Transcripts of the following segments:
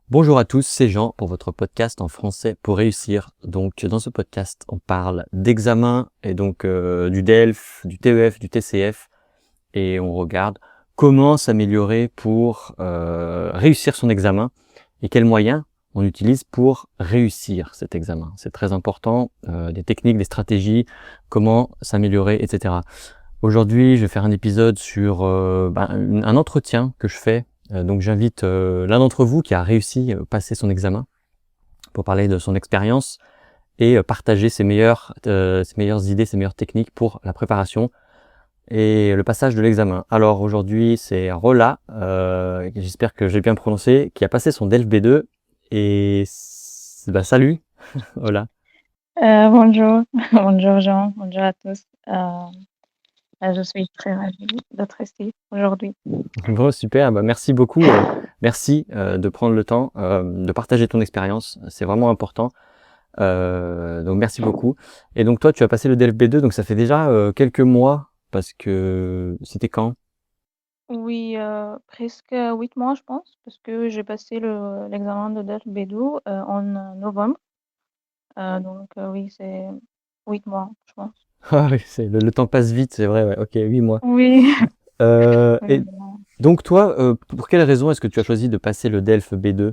Bonjour à tous, c'est Jean pour votre podcast en français pour réussir. Donc dans ce podcast, on parle d'examen et donc du DELF, du TEF, du TCF et on regarde comment s'améliorer pour réussir son examen et quels moyens on utilise pour réussir cet examen. C'est très important, des techniques, des stratégies, comment s'améliorer, etc. Aujourd'hui, je vais faire un épisode sur un entretien que je fais. Donc j'invite l'un d'entre vous qui a réussi à passer son examen pour parler de son expérience et partager ses meilleures idées, ses meilleures techniques pour la préparation et le passage de l'examen. Alors aujourd'hui, c'est Rola, j'espère que j'ai bien prononcé, qui a passé son DELF B2 et salut, Rola. Bonjour, bonjour Jean, bonjour à tous. Je suis très ravie d'être ici aujourd'hui. Bon, super, merci beaucoup. Merci de prendre le temps de partager ton expérience. C'est vraiment important. Donc merci beaucoup. Et donc toi, tu as passé le DELF B2, donc ça fait déjà quelques mois, parce que c'était quand? Oui, presque 8 mois, je pense, parce que j'ai passé l'examen de DELF B2 en novembre. Donc oui, c'est 8 mois, je pense. Ah oui, le temps passe vite, c'est vrai, ouais. Ok, 8 mois. Oui, Et oui. donc toi, pour quelle raison est-ce que tu as choisi de passer le DELF B2?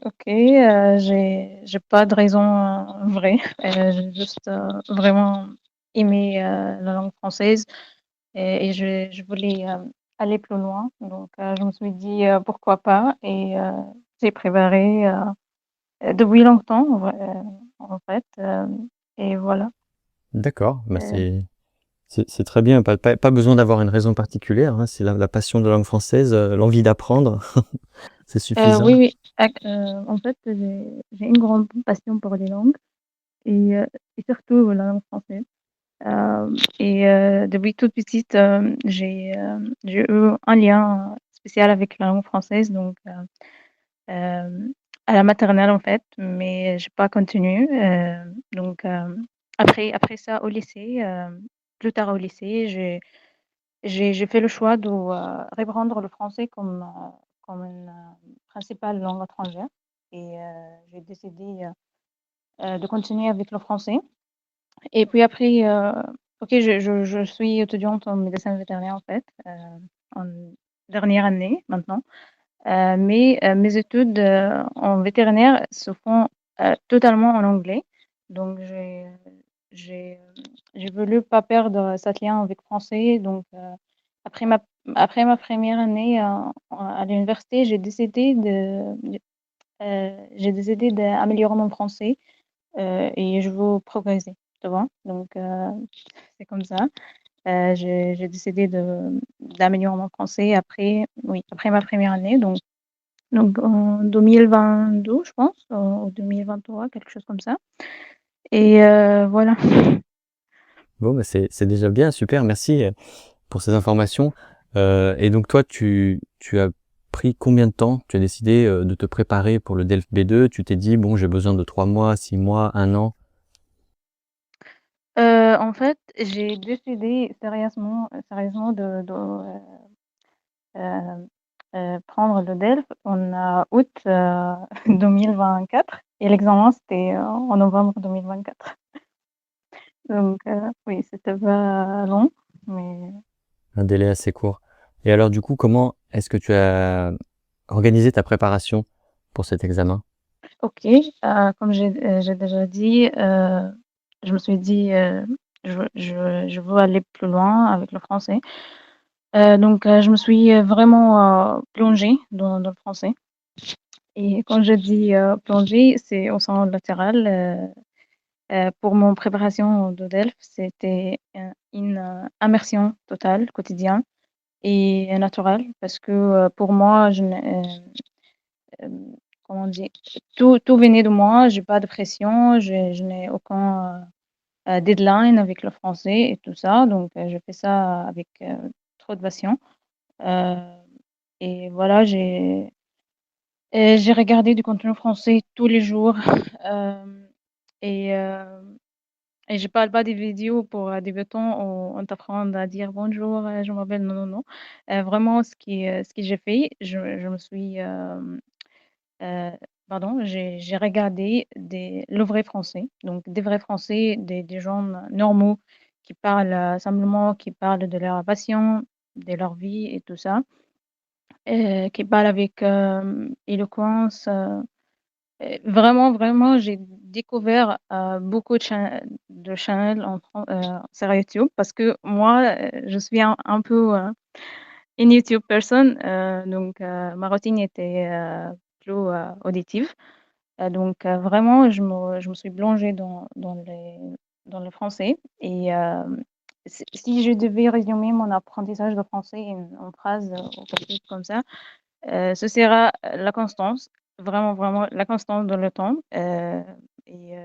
Ok, j'ai pas de raison vraie. J'ai juste vraiment aimé la langue française. Et je voulais aller plus loin. Donc, je me suis dit pourquoi pas. Et j'ai préparé depuis longtemps, en fait. Et voilà. D'accord, Euh, c'est très bien. Pas besoin d'avoir une raison particulière, hein. C'est la passion de la langue française, l'envie d'apprendre, c'est suffisant. oui, oui. En fait, j'ai une grande passion pour les langues et, euh, et surtout la langue française. Et depuis toute petite, j'ai eu un lien spécial avec la langue française. Donc, euh, à la maternelle en fait, mais j'ai pas continué. Donc après ça au lycée, plus tard au lycée, j'ai fait le choix de reprendre le français comme une principale langue étrangère et j'ai décidé de continuer avec le français. Et puis après, ok, je suis étudiante en médecine vétérinaire en fait, en dernière année maintenant. Mais mes études en vétérinaire se font totalement en anglais. Donc, j'ai, j'ai voulu pas perdre cet lien avec français. Donc, après ma, après ma première année à l'université, j'ai décidé d'améliorer mon français et je veux progresser, tu vois. Donc, c'est comme ça. J'ai décidé d'améliorer mon français après, oui, après ma première année. Donc en 2022, je pense, ou 2023, quelque chose comme ça. Et voilà. Bon, c'est déjà bien, super, merci pour ces informations. Et donc toi, tu as pris combien de temps? Tu as décidé de te préparer pour le DELF B2. Tu t'es dit, bon, j'ai besoin de 3 mois, 6 mois, un an. En fait, j'ai décidé sérieusement euh, prendre le DELF en août 2024 et l'examen c'était en novembre 2024. Donc oui, c'était pas long, mais Un délai assez court. Et alors du coup, comment est-ce que tu as organisé ta préparation pour cet examen? ok. Comme j'ai déjà dit, je me suis dit, je veux aller plus loin avec le français. Donc, je me suis vraiment plongée dans le français. Et quand je dis plongée, c'est au sens latéral. Pour mon préparation de DELF, c'était une immersion totale, quotidienne et naturelle, parce que pour moi, euh, comment on dit, tout venait de moi, j'ai pas de pression, je n'ai aucun deadline avec le français et tout ça, donc je fais ça avec trop de passion. Euh, et voilà, j'ai regardé du contenu français tous les jours. euh, et Et je parle pas des vidéos pour débutants où on t'apprend à dire bonjour, je m'appelle, non, non, non. Vraiment, ce que j'ai fait, je me suis, euh, pardon, j'ai regardé le vrai français, donc des vrais français, des gens normaux qui parlent simplement, qui parlent de leur passion, de leur vie et tout ça, qui parlent avec éloquence. Vraiment, vraiment, j'ai découvert beaucoup de channels sur YouTube parce que moi, je suis un peu une YouTube person, donc ma routine était plus auditive. Donc vraiment, je me suis plongée dans le français et si je devais résumer mon apprentissage de français en phrase ou quelque chose comme ça, ce sera la constance, vraiment, vraiment la constance dans le temps. Et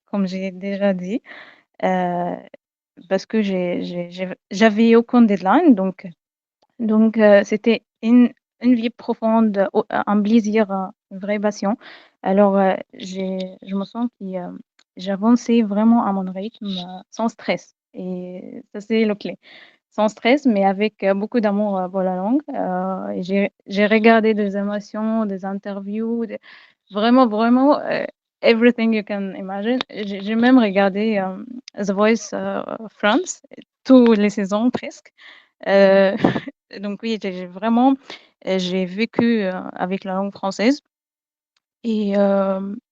comme j'ai déjà dit, euh, parce que j'avais aucun deadline, donc c'était une vie profonde, un plaisir, une vraie passion. Alors, je me sens que j'avançais vraiment à mon rythme, sans stress. Et ça, c'est le clé. Sans stress, mais avec beaucoup d'amour pour la langue. Et j'ai regardé des émotions, des interviews, vraiment, vraiment, everything you can imagine. J'ai même regardé The Voice France, toutes les saisons presque. Euh, donc oui, j'ai vraiment, j'ai vécu avec la langue française et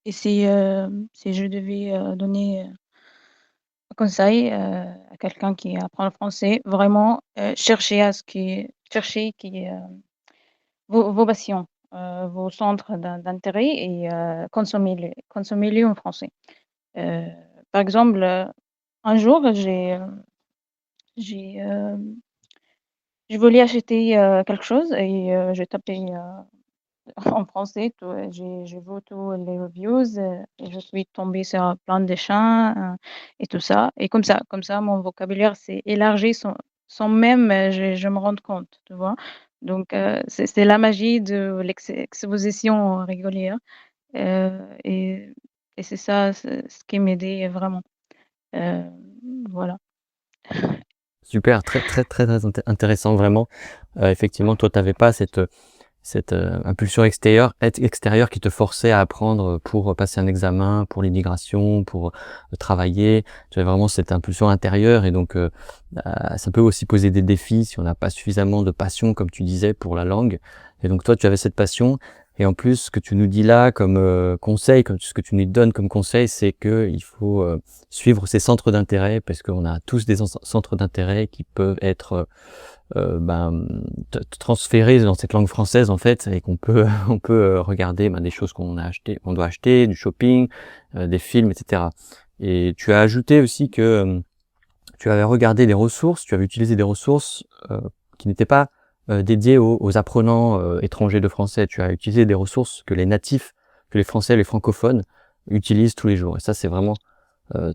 si je devais donner un conseil à quelqu'un qui apprend le français, vraiment chercher vos passions, vos centres d'intérêt et consommer-les en français. Euh, Par exemple, un jour, j'ai, euh, je voulais acheter quelque chose et j'ai tapé en français, j'ai vu tous les reviews et je suis tombée sur plein de chants et tout ça. Et comme ça, mon vocabulaire s'est élargi sans même je me rendre compte, tu vois. Donc, c'est la magie de l'exposition régulière. Et, et c'est ça ce qui m'aidait vraiment. Euh, voilà. Super, très très très très intéressant vraiment. Effectivement, toi, tu n'avais pas cette impulsion extérieure qui te forçait à apprendre pour passer un examen, pour l'immigration, pour travailler. Tu avais vraiment cette impulsion intérieure et donc ça peut aussi poser des défis si on n'a pas suffisamment de passion, comme tu disais, pour la langue. Et donc toi, tu avais cette passion. Et en plus, ce que tu nous dis là comme conseil, comme ce que tu nous donnes comme conseil, c'est que il faut suivre ces centres d'intérêt parce qu'on a tous des centres d'intérêt qui peuvent être ben, transférer dans cette langue française en fait et qu'on peut on peut regarder des choses qu'on doit acheter, du shopping, des films, etc. Et tu as ajouté aussi que tu avais regardé des ressources, tu avais utilisé des ressources qui n'étaient pas dédiées aux apprenants étrangers de français. Tu as utilisé des ressources que les natifs, que les Français, les francophones utilisent tous les jours. Et ça, c'est vraiment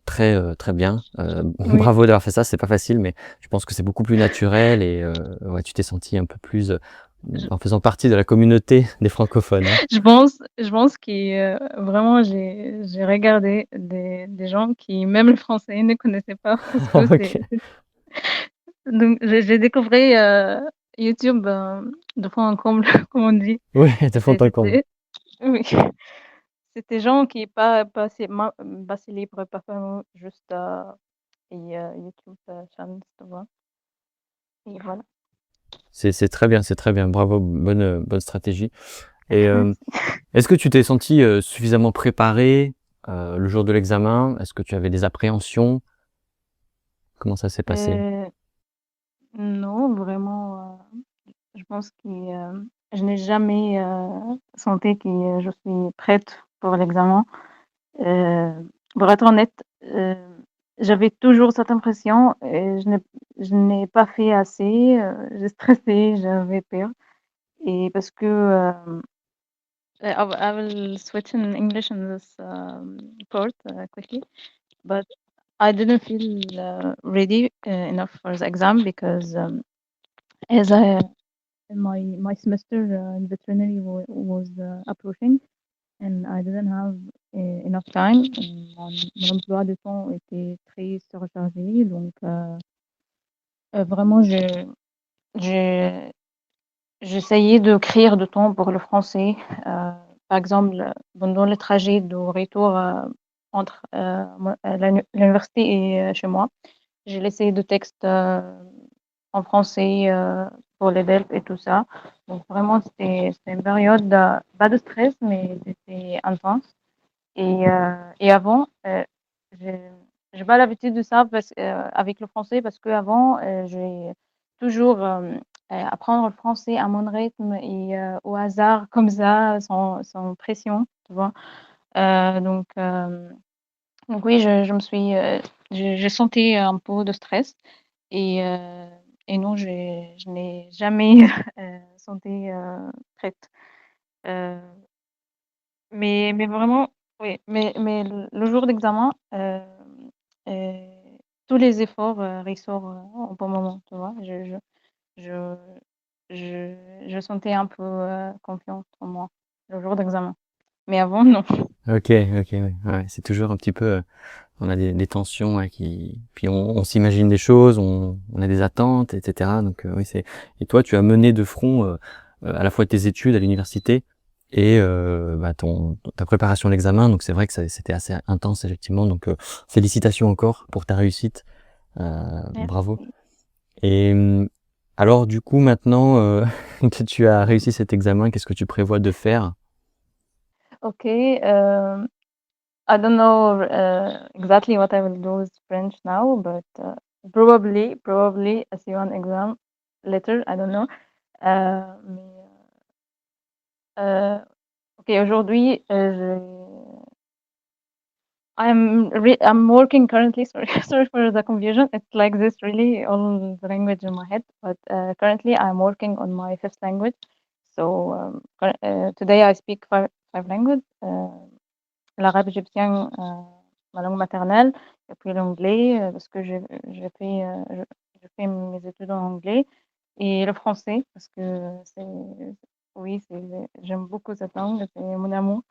très très bien. Oui. Bravo d'avoir fait ça. C'est pas facile, mais je pense que c'est beaucoup plus naturel et ouais, tu t'es senti un peu plus en faisant partie de la communauté des francophones. Hein. Je pense que vraiment j'ai regardé des gens qui même le français ne connaissaient pas parce que Ok. donc j'ai découvert YouTube de fond en comble comme on dit. Oui, de fond en comble. C'était oui, c'était gens qui pas assez libre, pas fameux, juste et YouTube channel, tu vois. Et voilà. C'est très bien, c'est très bien. Bravo, bonne stratégie. Et est-ce que tu t'es senti suffisamment préparé le jour de l'examen? Est-ce que tu avais des appréhensions? Comment ça s'est passé? Euh, non, vraiment. Je pense que je n'ai jamais senti que je suis prête pour l'examen. Euh, pour être honnête, j'avais toujours cette impression et je n'ai pas fait assez. J'ai stressé, j'avais peur. Et parce que I will switch in English in this part quickly, but I didn't feel ready enough for the exam because as my semester in veterinary was approaching, and I didn't have enough time. Mon emploi de temps était très surchargé, donc vraiment, j'ai j'essayais de créer de temps pour le français. Par exemple, pendant le trajet de retour entre l'université et chez moi, j'ai laissé des textes en français pour les DELF et tout ça. Donc vraiment, c'était une période pas de stress, mais c'était intense. Et avant, j'ai j'ai pas l'habitude de ça avec le français parce qu'avant, j'ai toujours apprendre le français à mon rythme et au hasard comme ça, sans pression, tu vois. Euh, donc, euh, donc oui, je me suis, j'ai senti un peu de stress et, euh, et non, je n'ai jamais senti prête. Euh, mais vraiment, oui, mais le jour d'examen, tous les efforts ressortent au bon moment, tu vois. Je, je sentais un peu confiante en moi le jour d'examen. Mais avant, non. Ok, ok, ouais, ouais. C'est toujours un petit peu, on a des tensions ouais, puis on s'imagine des choses, on a des attentes, etc. Donc oui, c'est. Et toi, tu as mené de front à la fois tes études à l'université et bah, ta préparation à l'examen. Donc c'est vrai que c'était assez intense effectivement. Donc félicitations encore pour ta réussite, bravo. Merci. Et alors du coup maintenant que tu as réussi cet examen, qu'est-ce que tu prévois de faire? Ok. I don't know exactly what I will do with French now, but probably a C1 exam later. I don't know. Mais ok, aujourd'hui, I'm working currently. Sorry, sorry for the confusion. It's like this really all the language in my head. But currently, I'm working on my fifth language. So today I speak five languages. L'arabe égyptien, ma langue maternelle, et puis l'anglais, parce que je fais mes études en anglais, et le français, parce que oui, j'aime beaucoup cette langue, c'est mon amour.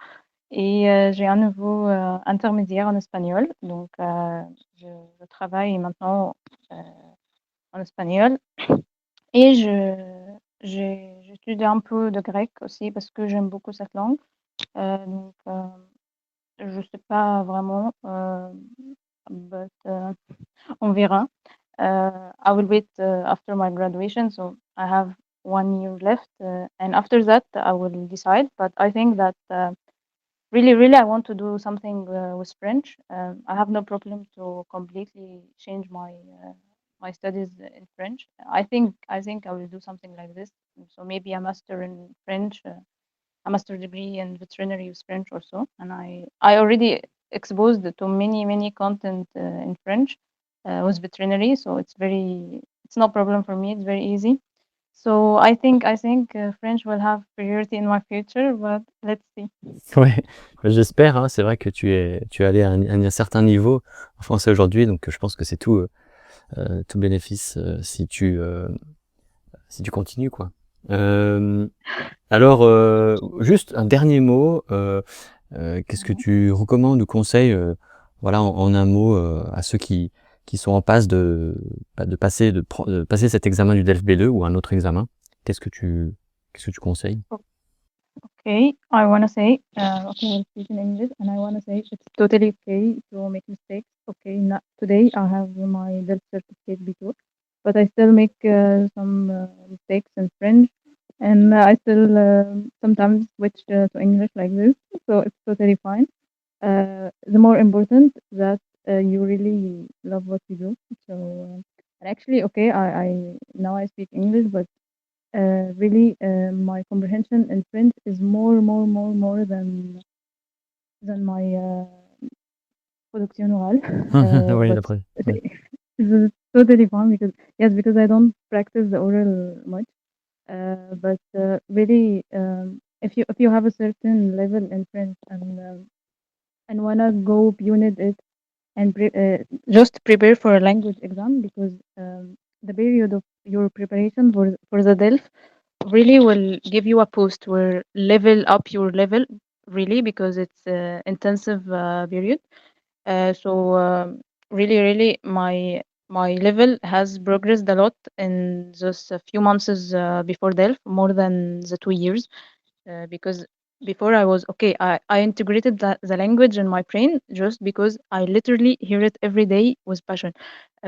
Et j'ai un niveau intermédiaire en espagnol, donc je, je travaille maintenant euh, en espagnol. Et j'étudie un peu de grec aussi, parce que j'aime beaucoup cette langue. Donc, je sais pas vraiment, but on verra. I will wait after my graduation, so I have 1 year left, and after that I will decide. But I think that really I want to do something with French. I have no problem to completely change my studies in French. I think I will do something like this. So maybe a master in French. A master degree in veterinary with French also, and I already exposed to many content in French with veterinary, so it's no problem for me. It's very easy. So I think French will have priority in my future, but let's see. Ouais, bah, j'espère. Hein, c'est vrai que tu es allé à un certain niveau en français aujourd'hui, donc je pense que c'est tout bénéfice si tu continues quoi. Euh, alors, juste un dernier mot. Qu'est-ce que Mhm. tu recommandes ou conseilles, voilà, en un mot, à ceux qui sont en passe de passer cet examen du DELF B2 ou un autre examen? Qu'est-ce que tu conseilles? Okay, I want to say, okay, I'll speak in English, and I want to say it's totally okay to make mistakes. Okay, not today I have my DELF certificate B2, but I still make some mistakes in French, and I still sometimes switch to English like this, so it's totally fine. The more important that you really love what you do. So, and actually, okay, I now I speak English, but really my comprehension in French is more than my production orale. Oui, But d'après. Ouais. it's totally fine because yes, because I don't practice the oral much. But really, if you have a certain level in French and wanna go beyond it and just prepare for a language exam because the period of your preparation for the DELF really will give you a boost where level up your level really, because it's an intensive period. So really, my level has progressed a lot in just a few months before DELF, more than the 2 years. Because before I was okay, I integrated the language in my brain just because I literally hear it every day with passion.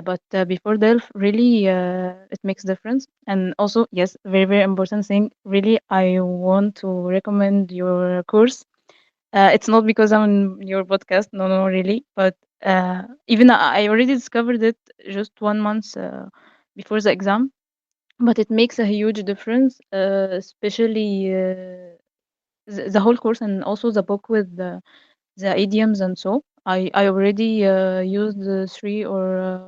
But before DELF, really, it makes difference. And also, yes, very, very important thing. Really, I want to recommend your course. It's not because I'm on your podcast, no, no, really. But even I already discovered it just 1 month before the exam. But it makes a huge difference, especially the whole course, and also the book with the idioms and so. I already used three or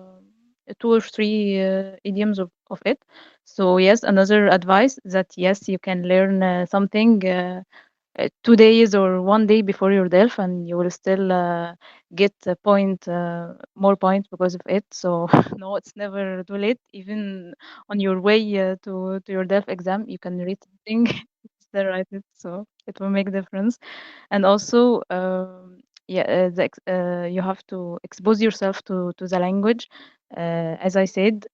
two or three idioms of it. So yes, another advice that yes, you can learn something 2 days or 1 day before your DELF, and you will still get a point, more points because of it. So no, it's never too late. Even on your way to your DELF exam, you can read something, still write it, so it will make difference. And also, yeah, you have to expose yourself to the language. As I said,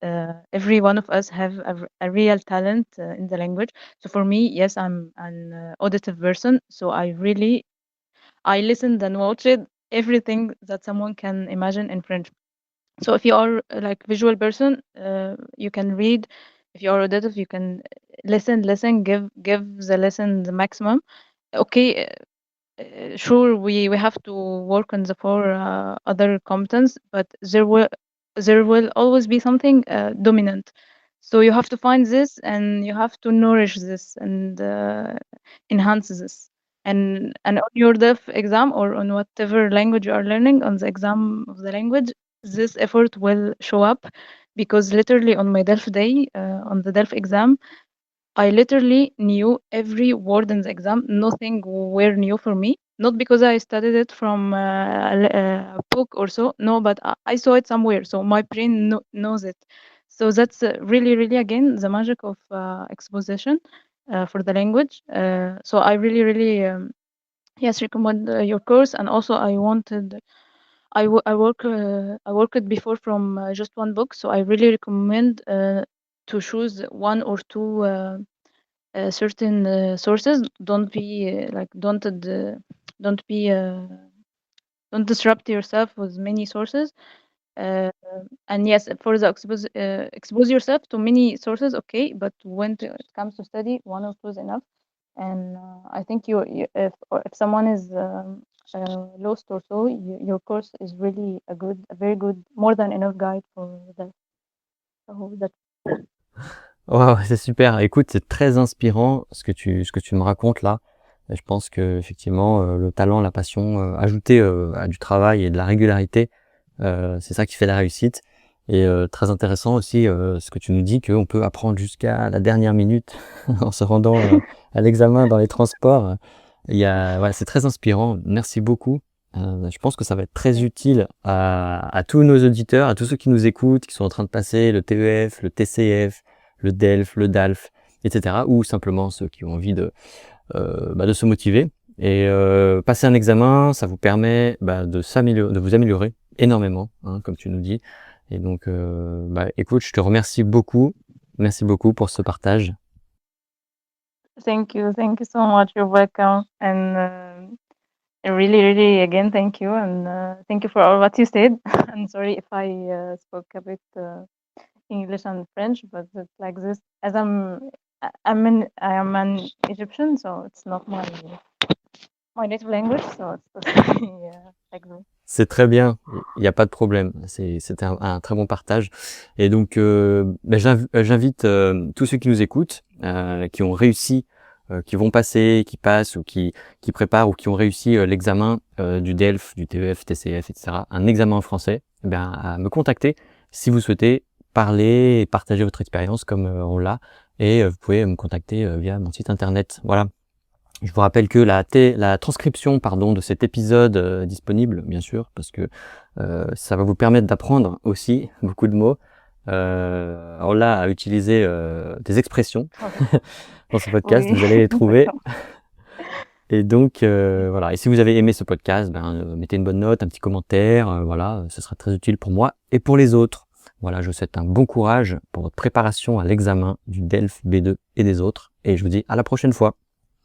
every one of us have a real talent in the language. So for me, yes, I'm an auditive person. So I listened and watched everything that someone can imagine in French. So if you are like visual person, you can read. If you are auditive, you can listen, give the lesson the maximum. Okay, sure, we have to work on the four other competence, but there will always be something dominant. So you have to find this, and you have to nourish this, and enhance this. And on your DEF exam, or on whatever language you are learning, on the exam of the language, this effort will show up, because literally on my DELF day, on the DELF exam, I literally knew every word in the exam. Nothing were new for me. Not because I studied it from a book or so. No, but I saw it somewhere. So my brain knows it. So that's really, really, again, the magic of exposition for the language. So I really, really, yes, recommend your course. And also, I wanted, I worked before from just one book. So I really recommend to choose one or two certain sources. Don't be don't be don't disrupt yourself with many sources. uh, and yes, for the expose yourself to many sources, okay, but when it comes to study, one or two is enough. And I think if someone is lost or so, your course is really a very good, more than enough guide for that. So that. Wow, c'est super. Écoute, c'est très inspirant ce que tu me racontes là. Et je pense que effectivement, le talent, la passion, ajouté à du travail et de la régularité, c'est ça qui fait la réussite. Et très intéressant aussi ce que tu nous dis, qu'on peut apprendre jusqu'à la dernière minute en se rendant à l'examen dans les transports. Ouais, c'est très inspirant. Merci beaucoup. Je pense que ça va être très utile à tous nos auditeurs, à tous ceux qui nous écoutent, qui sont en train de passer le TEF, le TCF, le DELF, le DALF, etc. Ou simplement ceux qui ont envie de se motiver. Et passer un examen, ça vous permet de vous améliorer énormément, hein, comme tu nous dis. Et donc, écoute, je te remercie beaucoup. Merci beaucoup pour ce partage. Thank you so much. You're welcome. And really, really, again, thank you. And thank you for all what you said. I'm sorry if I spoke a bit English and French, but it's like this. As I am an Egyptian, so it's not my native language, so it's yeah, like this. C'est très bien, il n'y a pas de problème. C'était un très bon partage. Et donc, j'invite tous ceux qui nous écoutent, qui ont réussi, qui vont passer, qui passent ou qui préparent ou qui ont réussi l'examen du DELF, du TEF, TCF, etc., un examen en français, à me contacter si vous souhaitez parler et partager votre expérience comme on l'a. Et vous pouvez me contacter via mon site internet. Voilà. Je vous rappelle que la transcription de cet épisode est disponible, bien sûr, parce que ça va vous permettre d'apprendre aussi beaucoup de mots. Alors là, à utiliser des expressions dans ce podcast, Oui. vous allez les trouver. Et donc, voilà. Et si vous avez aimé ce podcast, mettez une bonne note, un petit commentaire, voilà, ce sera très utile pour moi et pour les autres. Voilà, je vous souhaite un bon courage pour votre préparation à l'examen du DELF B2 et des autres. Et je vous dis à la prochaine fois.